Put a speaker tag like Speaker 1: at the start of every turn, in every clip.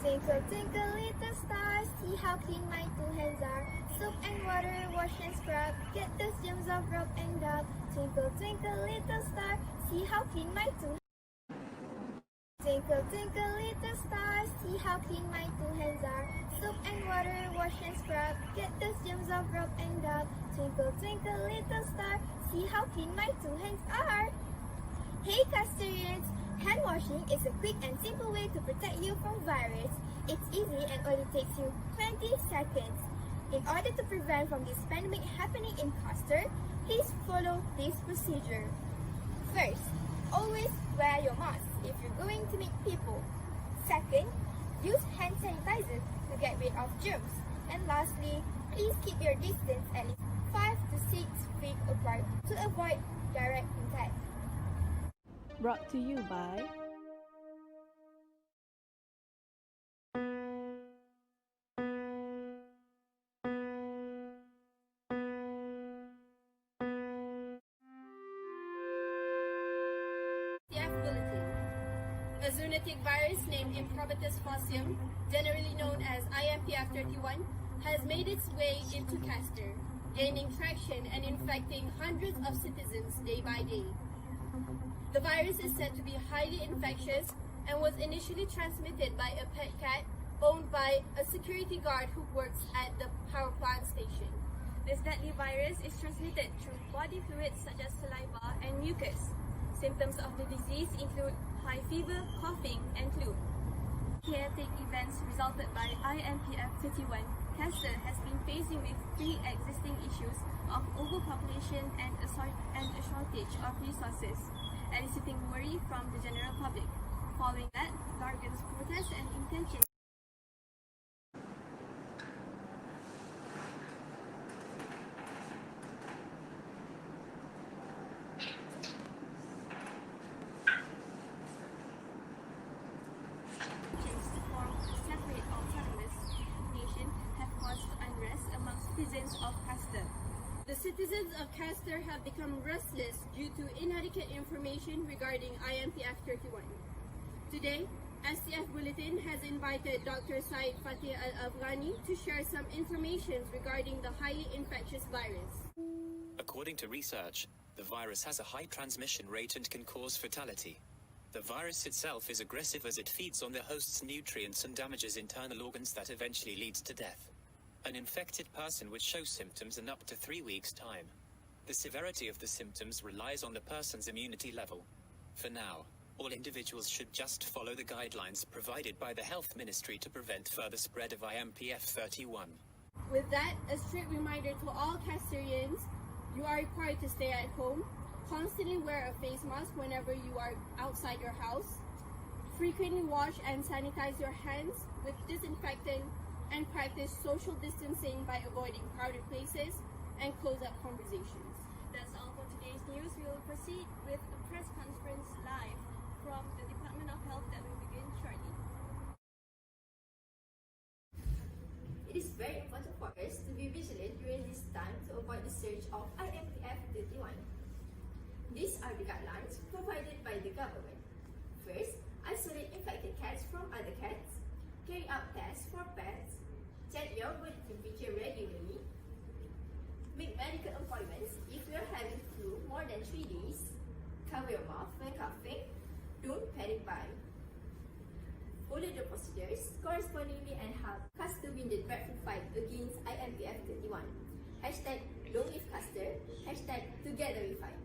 Speaker 1: Twinkle, twinkle, little stars, see how clean my two hands are. Soap and water, wash and scrub, get those germs off, rub and dub. Twinkle, twinkle, little star, see how clean my two. Twinkle, twinkle, little stars, see how clean my two hands are. Soap and water, wash and scrub, get those germs off, rub and dub. Twinkle, twinkle, little star, see how clean my two hands are. Hey custodians! Hand washing is a quick and simple way to protect you from virus. It's easy and only takes you 20 seconds. In order to prevent from this pandemic happening in Castor, please follow this procedure. First, always wear your mask if you're going to meet people. Second, use hand sanitizer to get rid of germs. And lastly, please keep your distance at least 5 to 6 feet apart to avoid direct contact.
Speaker 2: Brought to you by
Speaker 3: STF bulletin. A zoonotic virus named Improbatus falcium, generally known as IMPF31, has made its way into Castor, gaining traction and infecting hundreds of citizens day by day. The virus is said to be highly infectious and was initially transmitted by a pet cat owned by a security guard who works at the power plant station.
Speaker 4: This deadly virus is transmitted through body fluids such as saliva and mucus. Symptoms of the disease include high fever, coughing, and flu. Chaotic events resulted by IMPF31. Castor has been facing with pre-existing issues of overpopulation and a shortage of resources, eliciting worry from the general public. Following that, Largan's protests and intentions. To form a separate autonomous nation have caused unrest among citizens of Castor.
Speaker 3: The citizens of Castor have become restless due to inadequate information regarding IMPF31. Today, STF Bulletin has invited Dr. Said Fatih Al-Afghani to share some information regarding the highly infectious virus.
Speaker 5: According to research, the virus has a high transmission rate and can cause fatality. The virus itself is aggressive as it feeds on the host's nutrients and damages internal organs that eventually leads to death. An infected person would show symptoms in up to 3 weeks' time. The severity of the symptoms relies on the person's immunity level. For now, all individuals should just follow the guidelines provided by the Health Ministry to prevent further spread of IMPF31.
Speaker 3: With that, a strict reminder to all Castorians, you are required to stay at home, constantly wear a face mask whenever you are outside your house, frequently wash and sanitize your hands with disinfectant, and practice social distancing by avoiding crowded places and close-up conversations.
Speaker 4: That's all for today's news. We will proceed with a press conference live from the Department of Health that will begin shortly.
Speaker 6: It is very important for us to be vigilant during this time to avoid the surge of IMPF31. These are the guidelines provided by the government. First, isolate infected cats from other cats, carry out tests for pets, check your body temperature regularly, make medical appointments if you are having flu more than 3 days, cover your mouth when coughing, don't panic buy. Follow the procedures correspondingly and help Castor win the dreadful fight against IMPF31. Hashtag don't leave Castor, hashtag together we fight.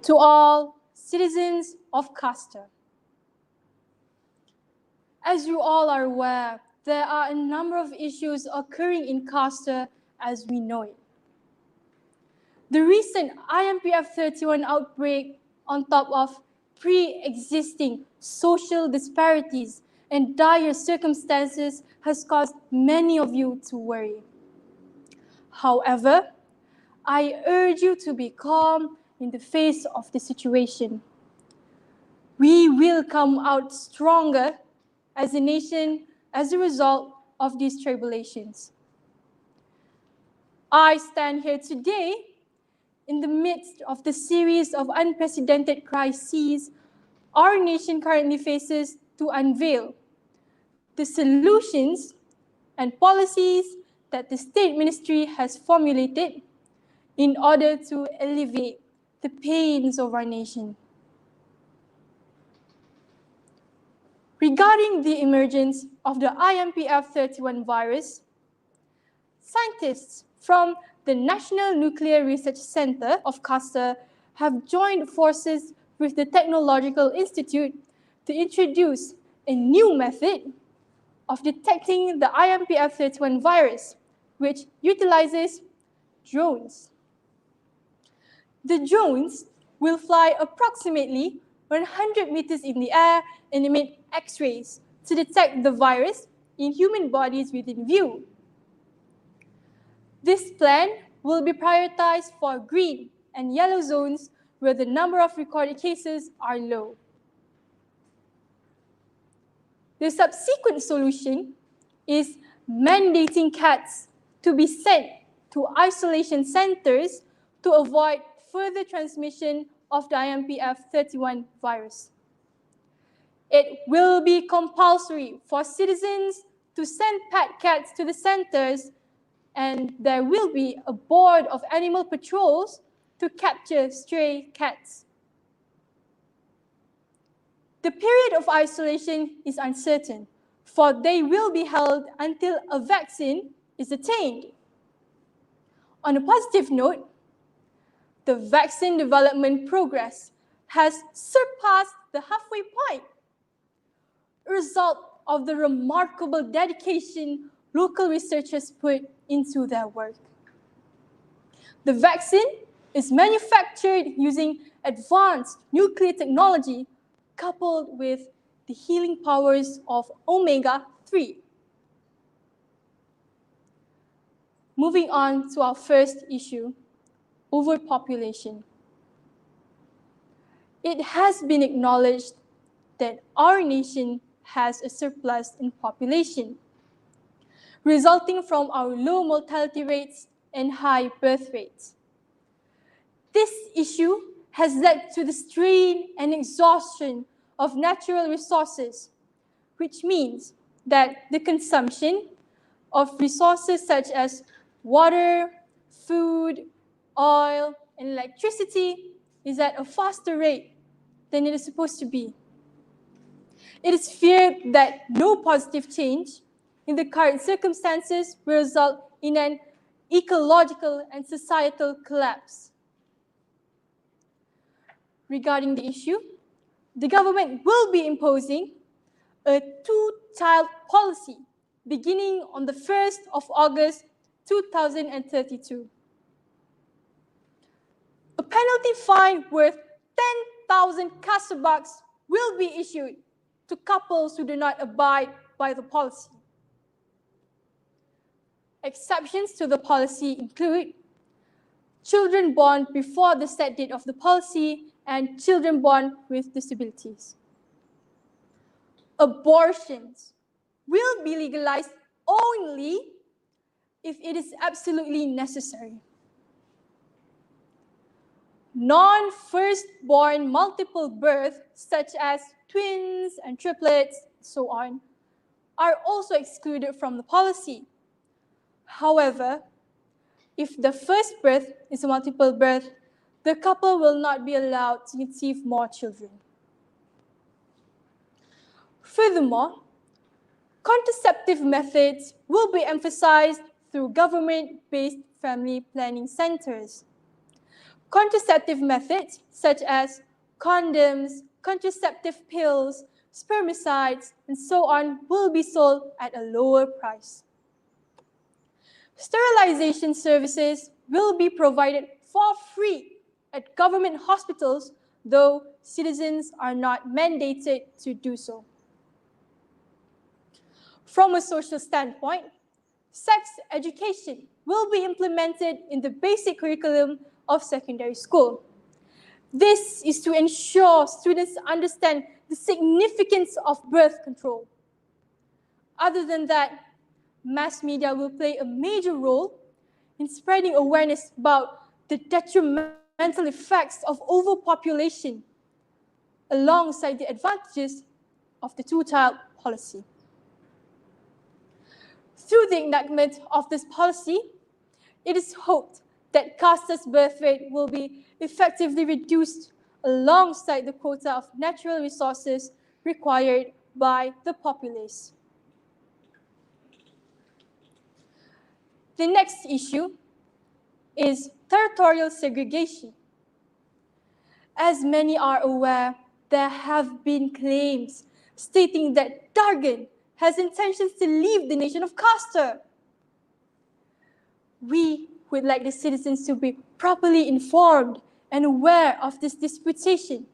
Speaker 7: to all citizens of Castor. As you all are aware, there are a number of issues occurring in Castor as we know it. The recent IMPF 31 outbreak, on top of pre-existing social disparities and dire circumstances, has caused many of you to worry. However, I urge you to be calm in the face of the situation. We will come out stronger as a nation as a result of these tribulations. I stand here today in the midst of the series of unprecedented crises our nation currently faces to unveil the solutions and policies that the State Ministry has formulated in order to alleviate the pains of our nation. Regarding the emergence of the IMPF 31 virus, scientists from the National Nuclear Research Center of Castor have joined forces with the Technological Institute to introduce a new method of detecting the IMPF 31 virus, which utilizes drones. The drones will fly approximately 100 meters in the air and emit X-rays to detect the virus in human bodies within view. This plan will be prioritized for green and yellow zones where the number of recorded cases are low. The subsequent solution is mandating cats to be sent to isolation centers to avoid further transmission of the IMPF 31 virus. It will be compulsory for citizens to send pet cats to the centers, and there will be a board of animal patrols to capture stray cats. The period of isolation is uncertain, for they will be held until a vaccine is attained. On a positive note, the vaccine development progress has surpassed the halfway point, a result of the remarkable dedication local researchers put into their work. The vaccine is manufactured using advanced nuclear technology coupled with the healing powers of omega-3. Moving on to our first issue, overpopulation. It has been acknowledged that our nation has a surplus in population, resulting from our low mortality rates and high birth rates. This issue has led to the strain and exhaustion of natural resources, which means that the consumption of resources such as water, food, oil, and electricity is at a faster rate than it is supposed to be. It is feared that no positive change in the current circumstances will result in an ecological and societal collapse. Regarding the issue, the government will be imposing a two-child policy beginning on the 1st of August 2032. A penalty fine worth 10,000 Castor bucks will be issued to couples who do not abide by the policy. Exceptions to the policy include children born before the set date of the policy and children born with disabilities. Abortions will be legalized only if it is absolutely necessary. Non-firstborn multiple birth, such as twins and triplets, so on, are also excluded from the policy. However, if the first birth is a multiple birth, the couple will not be allowed to conceive more children. Furthermore, contraceptive methods will be emphasized through government-based family planning centers. Contraceptive methods such as condoms, contraceptive pills, spermicides, and so on will be sold at a lower price. Sterilization services will be provided for free at government hospitals, though citizens are not mandated to do so. From a social standpoint, sex education will be implemented in the basic curriculum of secondary school. This is to ensure students understand the significance of birth control. Other than that, mass media will play a major role in spreading awareness about the detrimental effects of overpopulation alongside the advantages of the two-child policy. Through the enactment of this policy, it is hoped that casters' birth rate will be effectively reduced alongside the quota of natural resources required by the populace. The next issue is territorial segregation. As many are aware, there have been claims stating that Dargan has intentions to leave the nation of Castor. We would like the citizens to be properly informed and aware of this disputation.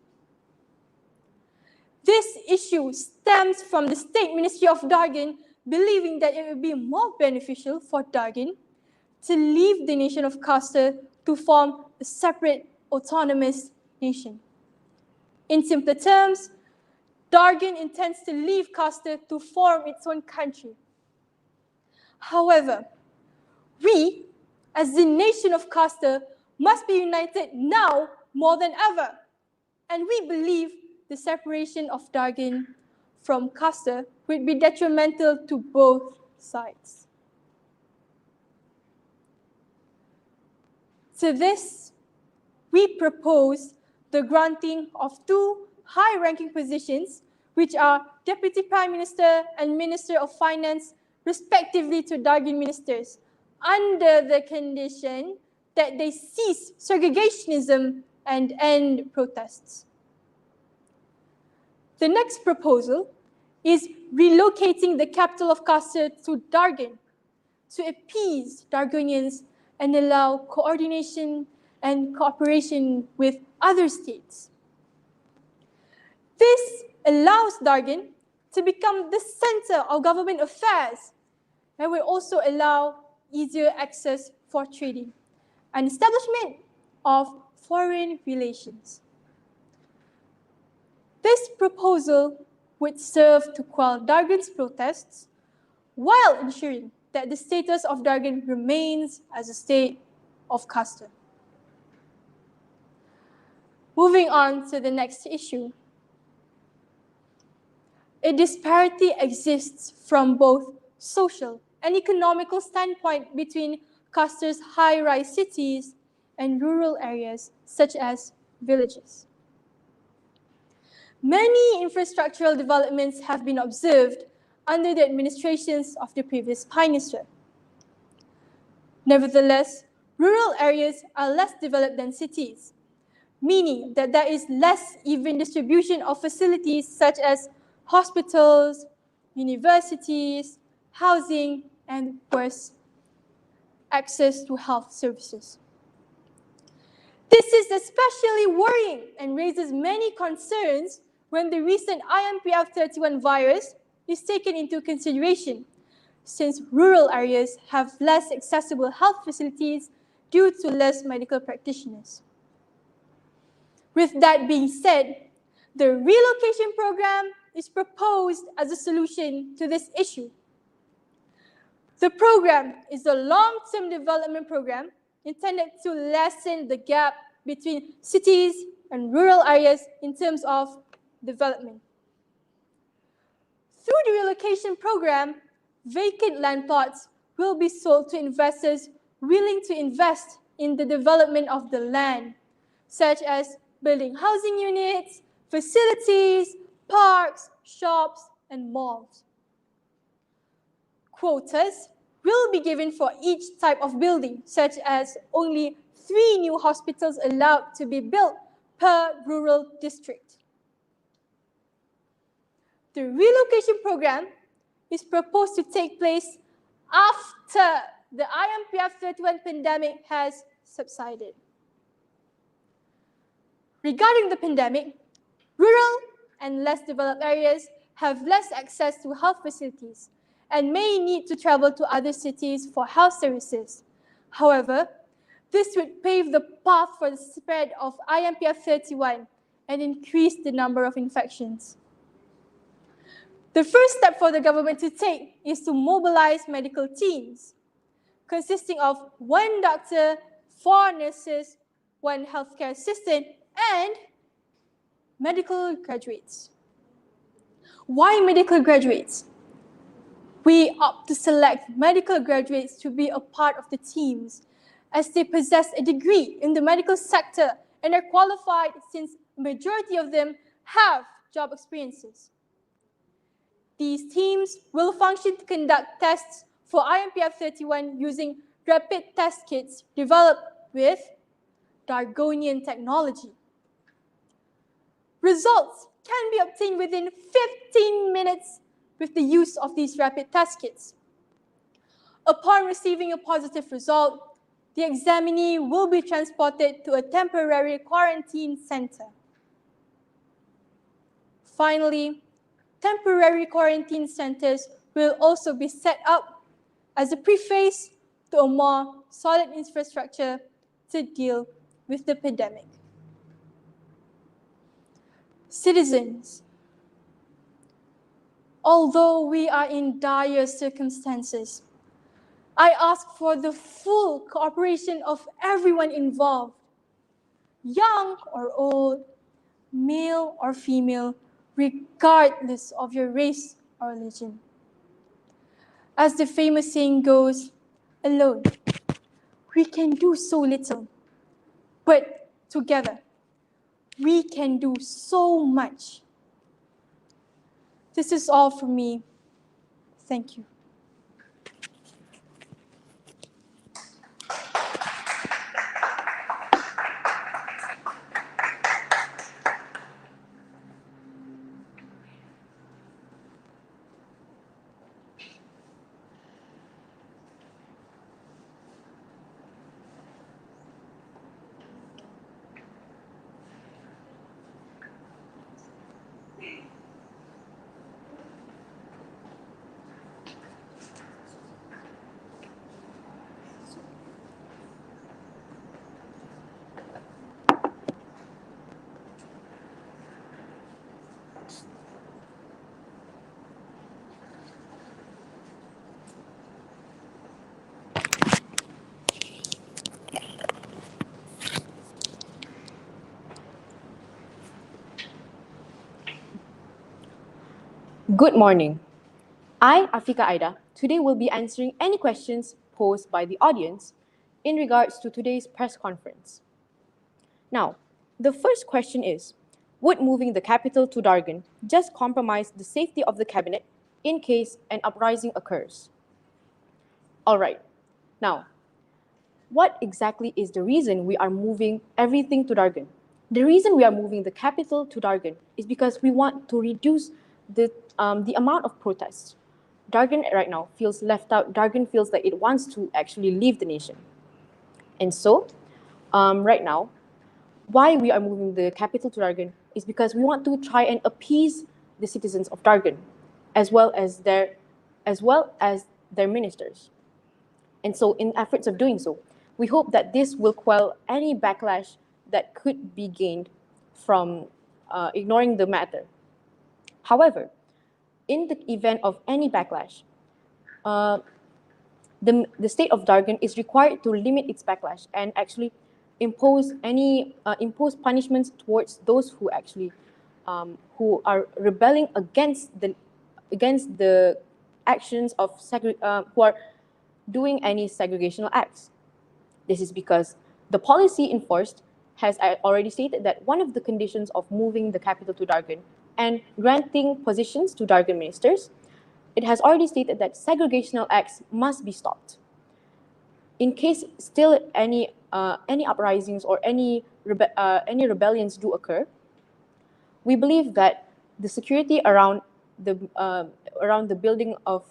Speaker 7: This issue stems from the State Ministry of Dargan believing that it would be more beneficial for Dargan to leave the nation of Castor to form a separate autonomous nation. In simpler terms, Dargan intends to leave Castor to form its own country. However, we, as the nation of Castor, must be united now more than ever. And we believe the separation of Dargan from Castor would be detrimental to both sides. To this, we propose the granting of two high-ranking positions, which are Deputy Prime Minister and Minister of Finance, respectively, to Dargan ministers, under the condition that they cease segregationism and end protests. The next proposal is relocating the capital of Castor to Dargan to appease Dargonians and allow coordination and cooperation with other states. This allows Dargan to become the center of government affairs and will also allow easier access for trading and establishment of foreign relations. This proposal would serve to quell Dargan's protests while ensuring that the status of Dargan remains as a state of Castor. Moving on to the next issue. A disparity exists from both social and economical standpoint between Castor's high-rise cities and rural areas such as villages. Many infrastructural developments have been observed under the administrations of the previous Prime Minister. Nevertheless, rural areas are less developed than cities, meaning that there is less even distribution of facilities such as hospitals, universities, housing, and worse, access to health services. This is especially worrying and raises many concerns when the recent IMPF31 virus is taken into consideration, since rural areas have less accessible health facilities due to less medical practitioners. With that being said, the relocation program is proposed as a solution to this issue. The program is a long-term development program intended to lessen the gap between cities and rural areas in terms of development. Through the relocation program, vacant land plots will be sold to investors willing to invest in the development of the land, such as building housing units, facilities, parks, shops, and malls. Quotas will be given for each type of building, such as only 3 new hospitals allowed to be built per rural district. The relocation program is proposed to take place after the IMPF 31 pandemic has subsided. Regarding the pandemic, rural and less developed areas have less access to health facilities and may need to travel to other cities for health services. However, this would pave the path for the spread of IMPF 31 and increase the number of infections. The first step for the government to take is to mobilize medical teams, consisting of 1 doctor, 4 nurses, 1 healthcare assistant, and medical graduates. Why medical graduates? We opt to select medical graduates to be a part of the teams as they possess a degree in the medical sector and are qualified since majority of them have job experiences. These teams will function to conduct tests for IMPF 31 using rapid test kits developed with Dargonian technology. Results can be obtained within 15 minutes with the use of these rapid test kits. Upon receiving a positive result, the examinee will be transported to a temporary quarantine center. Finally, temporary quarantine centers will also be set up as a preface to a more solid infrastructure to deal with the pandemic. Citizens, although we are in dire circumstances, I ask for the full cooperation of everyone involved, young or old, male or female, regardless of your race or religion. As the famous saying goes, alone, we can do so little, but together, we can do so much. This is all from me. Thank you.
Speaker 8: Good morning. I, Afiqah Aida, today will be answering any questions posed by the audience in regards to today's press conference. Now, the first question is, would moving the capital to Dargan just compromise the safety of the cabinet in case an uprising occurs? All right. Now, what exactly is the reason we are moving everything to Dargan? The reason we are moving the capital to Dargan is because we want to reduce the amount of protests. Dargan right now feels left out. Dargan feels that it wants to actually leave the nation. And so, right now, why we are moving the capital to Dargan is because we want to try and appease the citizens of Dargan, as well as their ministers. And so, in efforts of doing so, we hope that this will quell any backlash that could be gained from ignoring the matter. However, in the event of any backlash, the state of Dargan is required to limit its backlash and actually impose punishments towards those who actually who are rebelling against the actions of who are doing any segregational acts. This is because the policy enforced has already stated that one of the conditions of moving the capital to Dargan and granting positions to Dargan ministers, it has already stated that segregational acts must be stopped. In case still any any uprisings or any rebellions do occur, we believe that the security around the building of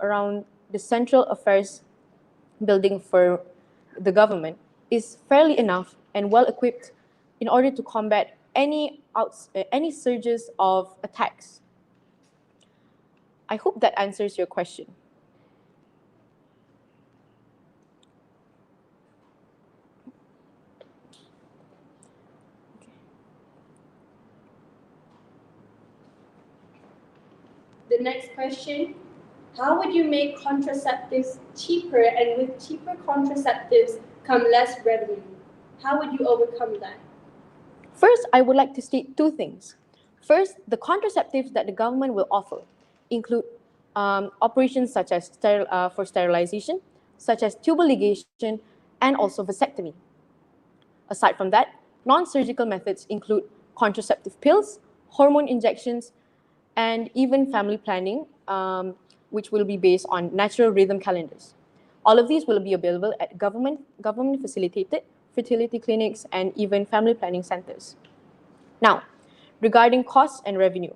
Speaker 8: around the central affairs building for the government is fairly enough and well equipped in order to combat any surges of attacks. I hope that answers your question.
Speaker 9: The next question, how would you make contraceptives cheaper, and with cheaper contraceptives come less revenue? How would you overcome that?
Speaker 8: First, I would like to state two things. First, the contraceptives that the government will offer include operations such as for sterilization, such as tubal ligation, and also vasectomy. Aside from that, non-surgical methods include contraceptive pills, hormone injections, and even family planning, which will be based on natural rhythm calendars. All of these will be available at government-facilitated fertility clinics and even family planning centers. Now, regarding costs and revenue,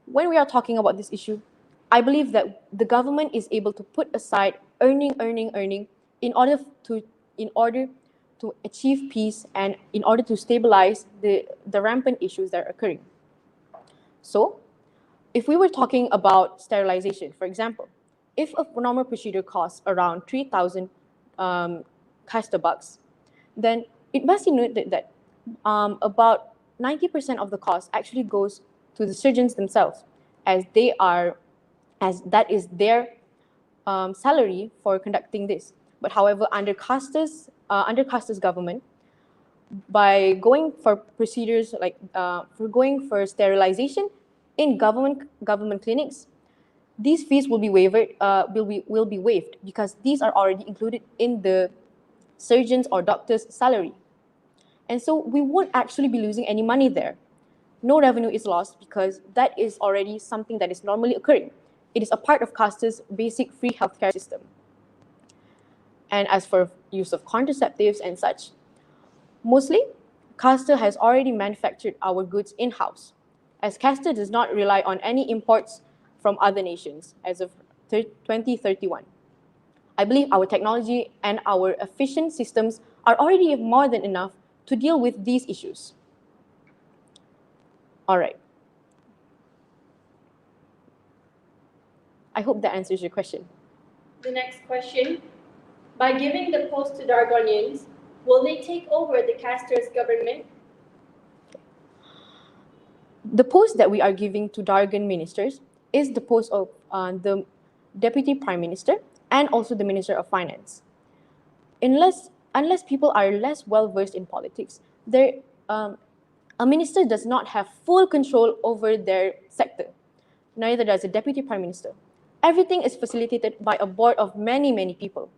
Speaker 8: when we are talking about this issue, I believe that the government is able to put aside earning in order to achieve peace and in order to stabilize the rampant issues that are occurring. So, if we were talking about sterilization, for example, if a normal procedure costs around 3,000 caster bucks, then it must be noted that about 90% of the cost actually goes to the surgeons themselves, as that is their salary for conducting this. But however, under Caster's government, by going for procedures like for going for sterilization in government clinics, these fees will be waived because these are already included in the surgeons or doctors' salary. And so we won't actually be losing any money there. No revenue is lost because that is already something that is normally occurring. It is a part of Caster's basic free healthcare system. And as for use of contraceptives and such, mostly, Caster has already manufactured our goods in-house, as Caster does not rely on any imports from other nations as of 2031. I believe our technology and our efficient systems are already more than enough to deal with these issues. All right. I hope that answers your question.
Speaker 9: The next question, by giving the post to Dargonians, will they take over the Caster's government?
Speaker 8: The post that we are giving to Dargon ministers is the post of the Deputy Prime Minister and also the Minister of Finance. Unless people are less well-versed in politics, a minister does not have full control over their sector. Neither does a Deputy Prime Minister. Everything is facilitated by a board of many, many people,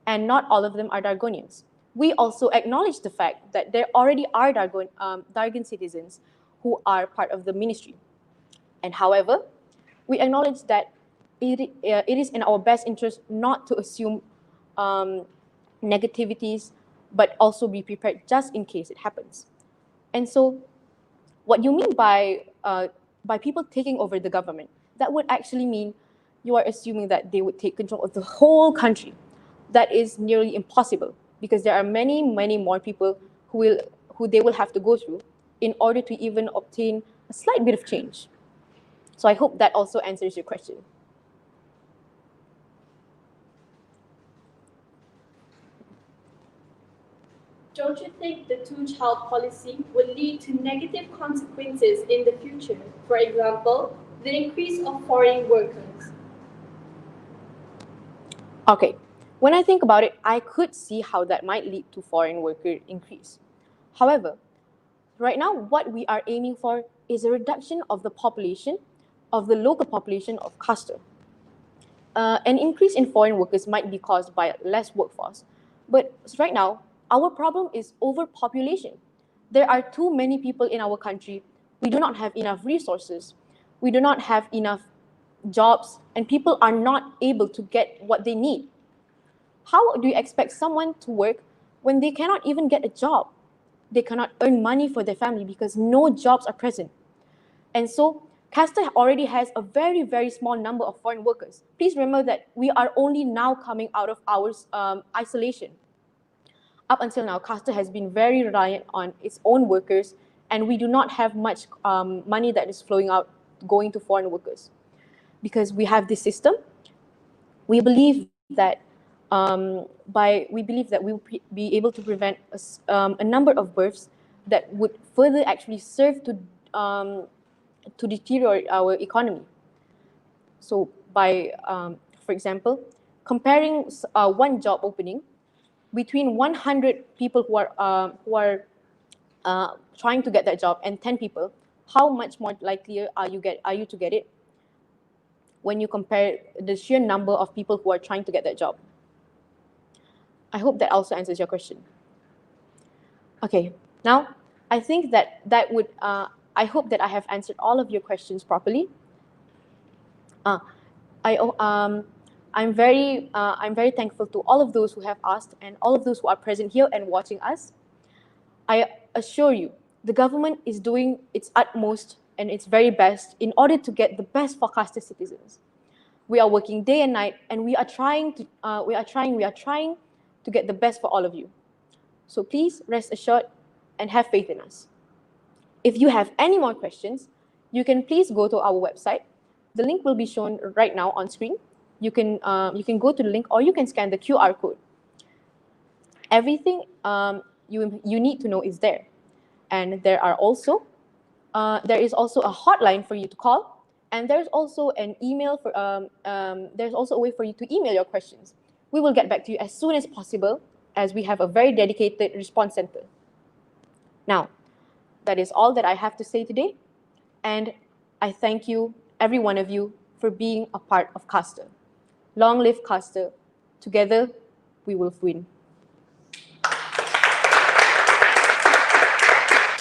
Speaker 8: and not all of them are Dargonians. We also acknowledge the fact that there already are Dargon citizens who are part of the ministry. And however, we acknowledge that it is in our best interest not to assume negativities, but also be prepared just in case it happens. And so, what you mean by people taking over the government, that would actually mean you are assuming that they would take control of the whole country. That is nearly impossible because there are many, many more people who they will have to go through in order to even obtain a slight bit of change. So I hope that also answers your question.
Speaker 9: Don't you think the two-child policy will lead to negative consequences in the future? For example, the increase of foreign workers.
Speaker 8: Okay, when I think about it, I could see how that might lead to foreign worker increase. However, right now, what we are aiming for is a reduction of the population, of the local population of Caster. An increase in foreign workers might be caused by less workforce, but right now, our problem is overpopulation. There are too many people in our country. We do not have enough resources. We do not have enough jobs, and people are not able to get what they need. How do you expect someone to work when they cannot even get a job. They cannot earn money for their family because no jobs are present. And so Castor already has a very, very small number of foreign workers. Please remember that we are only now coming out of our isolation. Up until now, Castor has been very reliant on its own workers, and we do not have much money that is flowing out, going to foreign workers. Because we have this system, we believe that we will be able to prevent a number of births that would further actually serve to deteriorate our economy. So by, for example, comparing one job opening between 100 people who are trying to get that job and 10 people, how much more likely are you to get it when you compare the sheer number of people who are trying to get that job? I hope that also answers your question. Okay, now I think I hope that I have answered all of your questions properly. I'm very thankful to all of those who have asked and all of those who are present here and watching us. I assure you, the government is doing its utmost and its very best in order to get the best for Castor citizens. We are working day and night, and we are trying to get the best for all of you. So please rest assured and have faith in us. If you have any more questions, you can please go to our website. The link will be shown right now on screen. You can go to the link, or you can scan the QR code. Everything you need to know is there, and there is also a hotline for you to call, and there's also an email for there's also a way for you to email your questions. We will get back to you as soon as possible, as we have a very dedicated response center. Now, that is all that I have to say today, and I thank you, every one of you, for being a part of Castor. Long live Castor. Together, we will win.